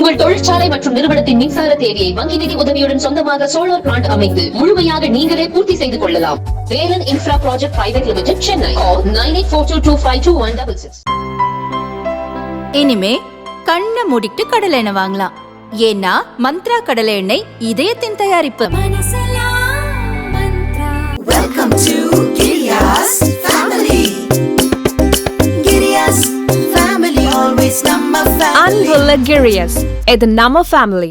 உங்கள் தொழிற்சாலை மற்றும் நிறுவனத்தின் மின்சார தேவையை வங்கி நிதி உதவியுடன் சொந்தமாக சோலார் பிளான்ட் அமைத்து முழுமையாக நீங்களே பூர்த்தி செய்து கொள்ளலாம். Velan infra project private limited, Chennai. 9842252166. இனிமே கண்ணை மூடிட்டு கடலை எண்ணெய் வாங்கலாம். ஏன்னா மந்த்ரா கடலை எண்ணெய் இதயத்தின் தயாரிப்பு. Welcome to Giriya's family. Giriya's family, always number family. அன்புள்ள Giriya's, இது நம்ம family.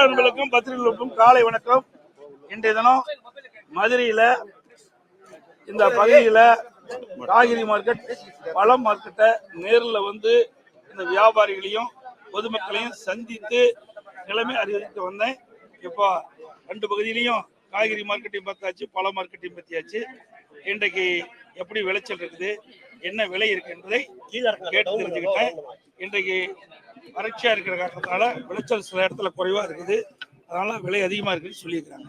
அன்பர்களுக்கும் பத்திரிகைகளுக்கும் காலை வணக்கம். இன்றைய தினம் மதுரையில இந்த பகுதியில காய்கறி மார்க்கெட், பழம் மார்க்கெட்டை நேரில் வந்து இந்த வியாபாரிகளையும் பொதுமக்களையும் சந்தித்து நிலைமை அறிவிக்க வந்தேன். இப்போ 2 பகுதியிலையும் காய்கறி மார்க்கெட்டையும் பார்த்தாச்சு, பழ மார்க்கெட்டையும் பற்றியாச்சு. இன்றைக்கு எப்படி விளைச்சல் இருக்குது, என்ன விலை இருக்கு என்பதை கேட்டு தெரிஞ்சுக்கிட்டேன். இன்றைக்கு வறட்சியா இருக்கிற காரணத்தால விளைச்சல் சில இடத்துல குறைவா இருக்குது, அதனால விலை அதிகமா இருக்குன்னு சொல்லியிருக்காங்க.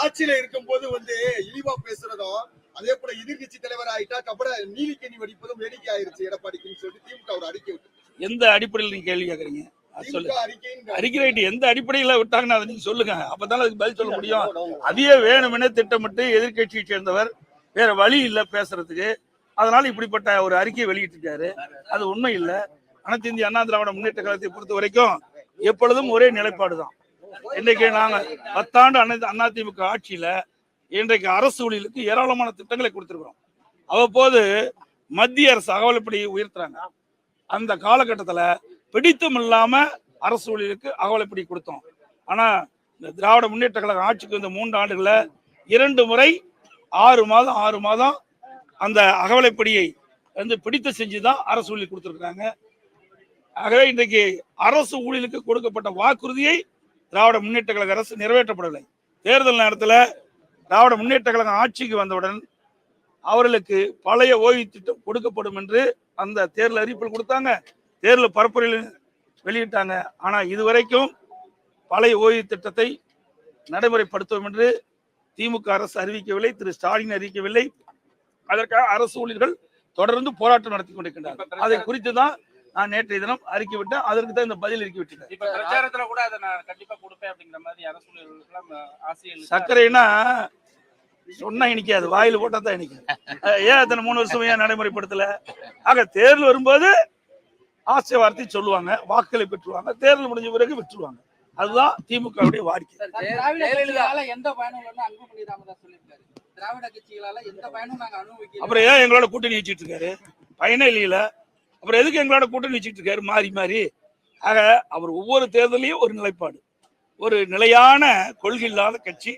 ஆட்சியில இருக்கும் போது வந்து இழிவா பேசுறதும், அதே போல எதிர்கட்சி தலைவர் ஆயிட்டா அப்புறம் நீலிக்கண்ணி வடிப்பதும் வேடிக்கை ஆயிருச்சு எடப்பாடிக்குன்னு சொல்லிட்டு திமுக ஒரு அறிக்கை விட்டு. எந்த அடிப்படையில் நீங்க கேள்வி கேட்கறீங்க? அறிக்கை எந்த அடிப்படையில விட்டாங்கன்னு அதை நீங்க சொல்லுங்க, அப்பதான் அதுக்கு பதில் சொல்ல முடியும். அதையே வேணுமென திட்டமிட்டு எதிர்கட்சியை சேர்ந்தவர் வேற வழி இல்ல பேசுறதுக்கு, அதனால இப்படிப்பட்ட ஒரு அறிக்கையை வெளியிட்டிருக்காரு. அது உண்மை இல்லை. அனைத்து இந்திய அண்ணா திராவிட முன்னேற்ற கழகத்தை பொறுத்த வரைக்கும் எப்பொழுதும் ஒரே நிலைப்பாடு தான். இன்றைக்கு நாங்க 10 ஆண்டு அதிமுக ஆட்சியில இன்றைக்கு அரசு ஊழியர்களுக்கு ஏராளமான திட்டங்களை கொடுத்திருக்கிறோம். அவ்வப்போது மத்திய அரசு அகவலைப்படியை உயர்த்துறாங்க. அந்த காலகட்டத்துல பிடித்தம் இல்லாம அரசு ஊழியர்களுக்கு அகவலைப்படி கொடுத்தோம். ஆனா இந்த திராவிட முன்னேற்ற கழக ஆட்சிக்கு இந்த 3 ஆண்டுகள 2 முறை 6 மாதம் அந்த அகவலைப்படியை வந்து பிடித்த செஞ்சுதான் அரசு ஊழியர் கொடுத்திருக்காங்க. ஆகவே இன்றைக்கு அரசு ஊழியர்களுக்கு கொடுக்கப்பட்ட வாக்குறுதியை திராவிட முன்னேற்ற கழக அரசு நிறைவேற்றப்படவில்லை. தேர்தல் நேரத்தில் திராவிட முன்னேற்ற கழகம் ஆட்சிக்கு வந்தவுடன் அவர்களுக்கு பழைய ஓய்வு திட்டம் கொடுக்கப்படும் என்று அந்த தேர்தல் அறிவிப்பில் கொடுத்தாங்க, தேர்தல் பரப்புரையில் வெளியிட்டாங்க. ஆனா இதுவரைக்கும் பழைய ஓய்வு திட்டத்தை நடைமுறைப்படுத்துவோம் என்று திமுக அரசு அறிவிக்கவில்லை, திரு ஸ்டாலின் அறிவிக்கவில்லை. அதற்காக அரசு ஊழியர்கள் தொடர்ந்து போராட்டம் நடத்தி கொண்டிருக்கின்றனர். அதை குறித்து தான் நான் நேற்றைய தினம் அறிக்கை விட்டேன். அதற்கு தான் இந்த பதில் அறிக்கை விட்டேன். இப்ப பிரச்சாரத்துல கூட அதை நான் கண்டிப்பா கொடுப்பேன் அப்படிங்கிற மாதிரி அரசு ஊழியர்களுக்கு ஆசைகள். சர்க்கரைனா சொன்னா இனிக்காது, வாயில போட்டா தான் இனிக்கும். ஏன் அத்தனை 3 வருஷம் ஏன் நடைமுறைப்படுத்தல? ஆக தேர்தல் வரும்போது ஆசை வார்த்தை சொல்லுவாங்க, வாக்குகளை பெற்றுவாங்க, தேர்தல் முடிஞ்ச பிறகு விட்டுருவாங்க. அதுதான் திமுகவுடைய வாடிக்கை. அப்புறம் ஏன் எங்களோட கூட்டணி வச்சுட்டு இருக்காரு? பயனே இல்லையில, அப்புறம் எதுக்கு எங்களோட கூட்டணி வச்சுட்டு இருக்காரு மாறி? ஆக அவர் ஒவ்வொரு தேர்தலையும் ஒரு நிலைப்பாடு, ஒரு நிலையான கொள்கை இல்லாத கட்சி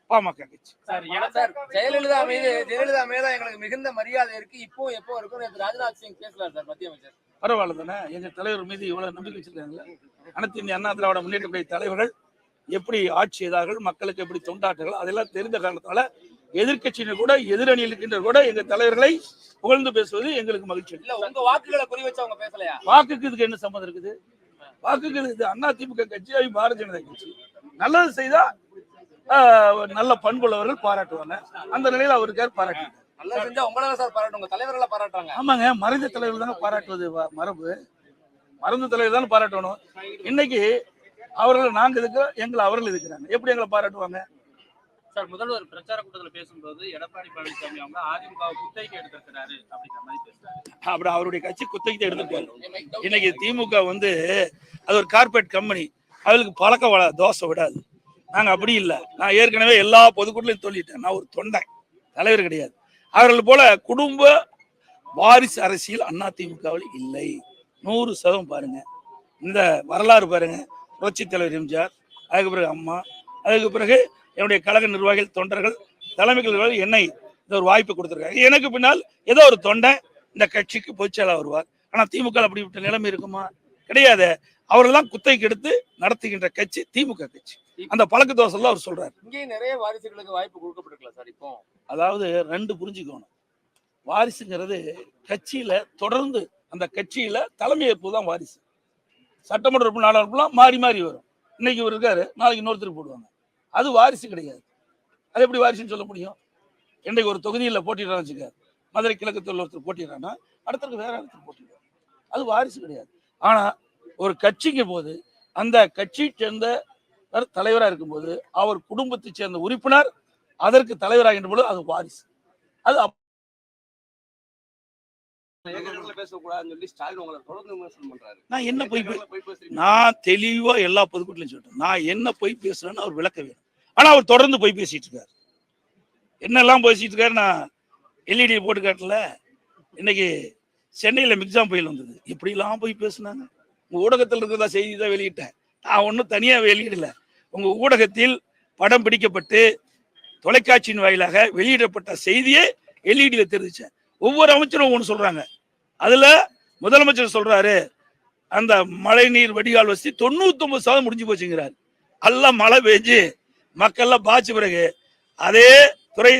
பாமக கட்சி. ஜெயலலிதா மீது எங்களுக்கு மிகுந்த மரியாதை இருக்கு. இப்போ எப்போ இருக்கும்? ராஜ்நாத் சிங் பேசலாம் சார், மத்திய அமைச்சர். பரவாயில்ல தானே, எங்க தலைவர் மீது இவ்வளவு நம்பிக்கை வச்சிருக்காங்களே. அனைத்து இந்திய அண்ணா திராவிட முன்னேற்ற கழக தலைவர்கள் எப்படி ஆட்சி செய்தார்கள், மக்களுக்கு எப்படி தொண்டாற்றுகள், அதெல்லாம் தெரிந்த காரணத்தால எதிர்கட்சியினர் கூட, எதிரணியில் இருக்கின்ற கூட எங்க தலைவர்களை புகழ்ந்து பேசுவது எங்களுக்கு மகிழ்ச்சி. இல்ல, உங்க வாக்குகளை குறி வச்சு அவங்க பேசலையா? வாக்குக்கு இதுக்கு என்ன சம்மந்தம் இருக்குது? வாக்குக்கு இது அதிமுக கட்சி, பாரதிய ஜனதா கட்சி. நல்லது செய்தா நல்ல பண்புள்ளவர்கள் பாராட்டுவாங்க. அந்த நிலையில அவருக்கு பாராட்டு. நல்லா செஞ்சா உங்களால சார் பாராட்டுவாங்க, தலைவர்களை பாராட்டுறாங்க. ஆமாங்க, மறைந்த தலைவர்கள் தானே பாராட்டுவது மரபு. மறைந்த தலைவர் தானே பாராட்டணும். இன்னைக்கு அவர்கள் நாங்க இருக்கிறோம், எங்களை அவர்கள் இருக்கிறாங்க, எப்படி எங்களை பாராட்டுவாங்க? சார், முதல்வர் பிரச்சார கூட்டத்தில் பேசும்போது எடப்பாடி பழனிசாமி அவங்க அதிமுக குத்தகைக்கு எடுத்திருக்கிறாரு அப்படிங்கிற மாதிரி பேசுறாரு. அப்படி அவருடைய கட்சி குத்தகைக்கு எடுத்திருக்காரு. இன்னைக்கு திமுக வந்து அது ஒரு கார்பரேட் கம்பெனி, அவளுக்கு பழக்க தோசை விடாது. நாங்க அப்படி இல்லை. நான் ஏற்கனவே எல்லா பொதுக்கூட்டலையும் சொல்லிட்டேன், நான் ஒரு தொண்டை, தலைவர் கிடையாது. அவர்கள் போல குடும்ப வாரிசு அரசியல் அதிமுகவில் இல்லை. 100% பாருங்க, இந்த வரலாறு பாருங்க. புரட்சி தலைவர் எம்ஜிஆர், அதுக்கு பிறகு அம்மா, அதுக்கு பிறகு என்னுடைய கழக நிர்வாகிகள், தொண்டர்கள், தலைமைகள் என்னை இந்த ஒரு வாய்ப்பு கொடுத்திருக்காங்க. எனக்கு பின்னால் ஏதோ ஒரு தொண்டை இந்த கட்சிக்கு பொதுச்செயலாளர் வருவார். ஆனா திமுக அப்படிப்பட்ட நிலைமை இருக்குமா? கிடையாது. அவர்கள்லாம் குத்தகைக்கு எடுத்து நடத்துகின்ற கட்சி திமுக கட்சி. அந்த பழக்க தோசை அவர் சொல்றாரு. இங்கே நிறைய வாரிசுகளுக்கு வாய்ப்பு கொடுக்கப்பட்டிருக்கல சார். இப்போ அதாவது 2 புரிஞ்சுக்கணும். வாரிசுங்கிறது கட்சியில தொடர்ந்து அந்த கட்சியில தலைமையேற்பு தான் வாரிசு. சட்டமன்ற உறுப்பினர், நாடாளுமன்றம் மாறி வரும். இன்னைக்கு இவர் இருக்காரு, நாளைக்கு இன்னொருத்தர் போடுவாங்க. அது வாரிசு கிடையாது. அது எப்படி வாரிசுன்னு சொல்ல முடியும்? இன்றைக்கு ஒரு தொகுதியில் போட்டிடுறான்னு வச்சுக்க, மதுரை கிழக்கத்தில் ஒருத்தர் போட்டிடுறாங்கன்னா அடுத்தருக்கு வேற ஒருத்தர் போட்டிடுவார். அது வாரிசு கிடையாது. ஆனா ஒரு கட்சிங்கும் போது அந்த கட்சியை சேர்ந்த தலைவராக இருக்கும்போது அவர் குடும்பத்தை சேர்ந்த உறுப்பினர் அதற்கு தலைவராகின்ற போது அது வாரிசு. அது நான் என்ன போய் நான் தெளிவா எல்லா பொதுக்கூட்டிலும் சொல்லிட்டேன். நான் என்ன போய் பேசுறேன்னு அவர் விளக்க வேணும். ஆனா அவர் தொடர்ந்து போய் பேசிட்டு இருக்காரு. என்னெல்லாம் பேசிட்டு இருக்காரு. நான் எல்இடி போட்டு காட்டல. இன்னைக்கு சென்னையில மிக்ஸாம் புயல் வந்தது. இப்படிலாம் போய் பேசினாங்க. உங்க ஊடகத்தில் இருக்கிறதா செய்தி தான் வெளியிட்டேன். நான் ஒன்றும் தனியா வெளியிடல. உங்க ஊடகத்தில் படம் பிடிக்கப்பட்டு தொலைக்காட்சியின் வாயிலாக வெளியிடப்பட்ட செய்தியே எல்இடியில தெரிவிச்சேன். ஒவ்வொரு அமைச்சரும் ஒன்று சொல்றாங்க. அதுல முதலமைச்சர் சொல்றாரு அந்த மழை நீர் வடிகால் வசதி 99% முடிஞ்சு போச்சுங்கிறாரு. எல்லாம் மழை பெஞ்சு மக்கள்லாம் பாய்ச்ச பிறகு அதே துறை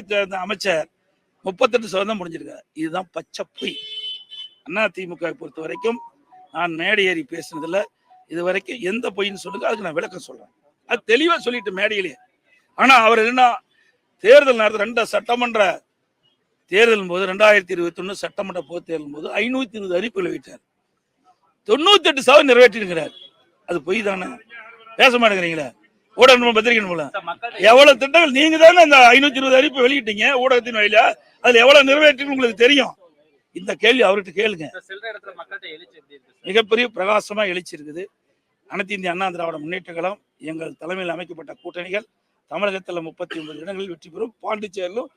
அமைச்சர் 38% முடிஞ்சிருக்காரு. இதுதான் பச்சை பொய். அதிமுக பொறுத்த வரைக்கும் நான் மேடை ஏறி பேசுனதுல இது வரைக்கும் எந்த பொய்ன்னு சொல்லுங்க, அதுக்கு நான் விளக்கம் சொல்றேன். அது தெளிவா சொல்லிட்டு மேடையிலே. ஆனா அவர் என்ன தேர்தல் நேரத்தில் 2 சட்டமன்ற தேர்தல் போது 2021 சட்டமன்ற பொது தேர்தல் போது 520 அறிவிப்புகளை வைத்தார். 98% நிறைவேற்றிருக்கிறார். அது பொய் தானே? பேச மாட்டேங்கிறீங்களா? ஊடக பத்திரிகை மூலம் எவ்வளவு திட்டங்கள் நீங்க தானே அந்த 520 அறிவிப்பு வெளியிட்டீங்க ஊடகத்தின் வழியா. அதுல எவ்வளவு நிறைவேற்றி உங்களுக்கு தெரியும். இந்த கேள்வி அவர்கிட்ட கேளுங்க. மிகப்பெரிய பிரகாசமா எழுச்சி இருக்குது. அனைத்து இந்திய அண்ணா திராவிட முன்னேற்ற கழகம் எங்கள் தலைமையில் அமைக்கப்பட்ட கூட்டணிகள் தமிழகத்தில் 39 இடங்களில் வெற்றி பெறும். பாண்டிச்சேரியிலும்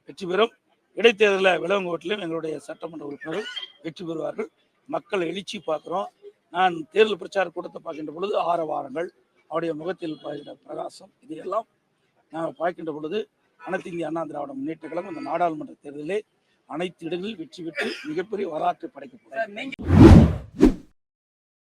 வெற்றி பெறும். இடைத்தேர்தலில் விளவங்கோட்டிலும் எங்களுடைய சட்டமன்ற உறுப்பினர்கள் வெற்றி பெறுவார்கள். மக்கள் எழுச்சி பார்க்குறோம். நான் தேர்தல் பிரச்சார கூட்டத்தை பார்க்கின்ற பொழுது ஆரவாரங்கள், அவருடைய முகத்தில் பார்க்கின்ற பிரகாசம், இதையெல்லாம் நாங்கள் பார்க்கின்ற பொழுது அனைத்து இந்திய அண்ணா திராவிட முன்னேற்ற கழகம் இந்த நாடாளுமன்ற தேர்தலிலே அனைத்து இடங்களில் வெற்றி பெற்று மிகப்பெரிய வரலாற்றை படைக்கப்படும்.